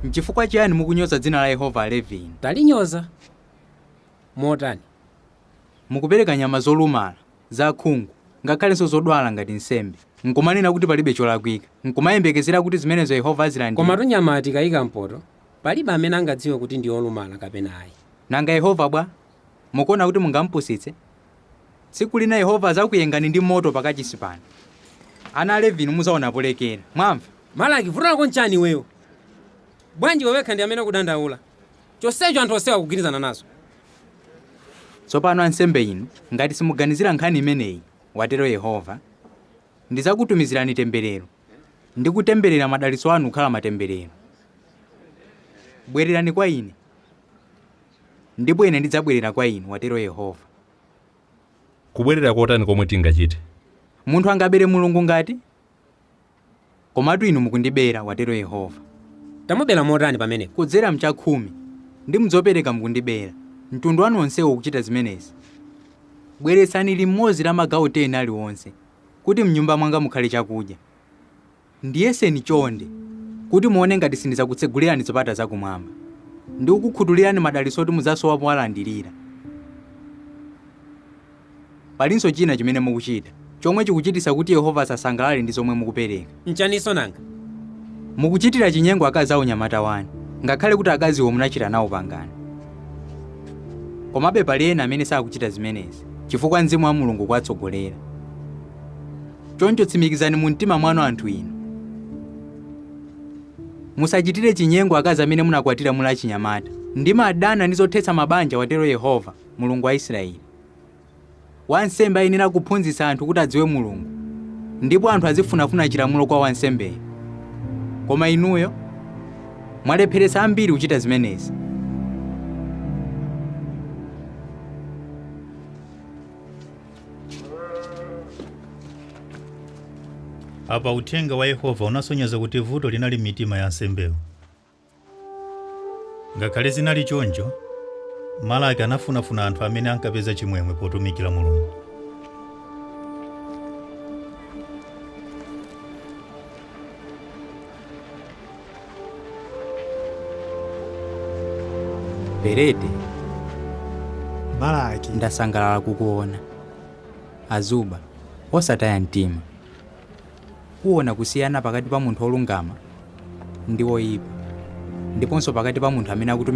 N'chifukwa chiyani mukunyoza dzina la Yehova Alevini? Talinyoza motani? Mukupereka nyama zolumala, zakhungu, ngakhalenso zodwala ngati nsembe. Nkumanena kuti palibe cholakwika. Nkumayembekezera kuti zimenezo Yehova azilandira. Koma nyama tikayika mpoto, palibe amene angadziwe kuti ndi olumala kapena ayi. Nanga Yehova bwa, mukuona kuti mungampusitse? Tsiku lina Yehova azakuyengani ndi moto pakachisi pano. Ana Alevini muzaona polekera. Mwamva? Malaki vutako nchani weyo? Bwanji wewekha ndi amene kudandaula. Chonsecho anthu osewa kugwirizana nazo. Tsopano ansembe inu, ngati simuganizira nkhani imeneyi, watero Yehova, ndizakutumizirani temberero. Ndikutemberera madalitso anu kukhala matemberero. Bwererani kwa ine, ndipo ine ndidzabwerera kwa inu, watero Yehova. Kubwerera kotani komwe tingachite? Munthu angabere Mulungu ngati? Komatu inu mukundibera, watero Yehova. Tamubera motani pamenepo? Kudzera mchakhumi, ndi mudzopereka mukundibera. Mtundu wanu onsewo ukuchita zimenezi. Bweretsani limodzi la magawo 10 aliwonse, kuti mnyumba mwanga mukhale chakudya. Ndiyeseni chonde, kuti muone ngati sindizakutsegulirani zopata zakumwamba. Ndi kukukhutulirani madalitso oti mudzasowapo alandirira. Palinso china chimene mukuchita, chomwe chikuchitisa kuti Yehova asasangalale ndi zomwe mukupereka. Nchaniso nanga? Mukuchitira chinyengo akazi a unyamata wanu, ngakhale kuti akaziwo munachita nawo pangano. Komabe pali ena amene sakuchita zimenezi, chifukwa Mzimu wa Mulungu kwatsogolera. Choncho tsimikizani mu mtima mwanu anthu inu. Musachitire chinyengo akazi amene munakwatira muli achinyamata. Ndimadana ndi zothetsa mabanja, watero Yehova, Mulungu wa Israeli. Wansembe ayenera kuphunzitsa anthu kuti adziwe Mulungu, ndipo anthu azifunafuna chilamulo kwa wansembeyo. Koma inuyo mwalepheretsa ambiri kuchita zimenezi. Apa uthenga wa Yehova unasonyeza kuti vuto linali mitima ya ansembewo. Ngakhale zinali choncho, Malaki anafunafuna anthu amene ankapeza chimwemwe potumikira Mulungu. Perete, Malaki, ndasangalala kukuona. Azuba, osataya mtima. Kuona kusiyana pakati pa munthu olungama ndi woyipa, ndiponso pakati pa munthu amene akutumikira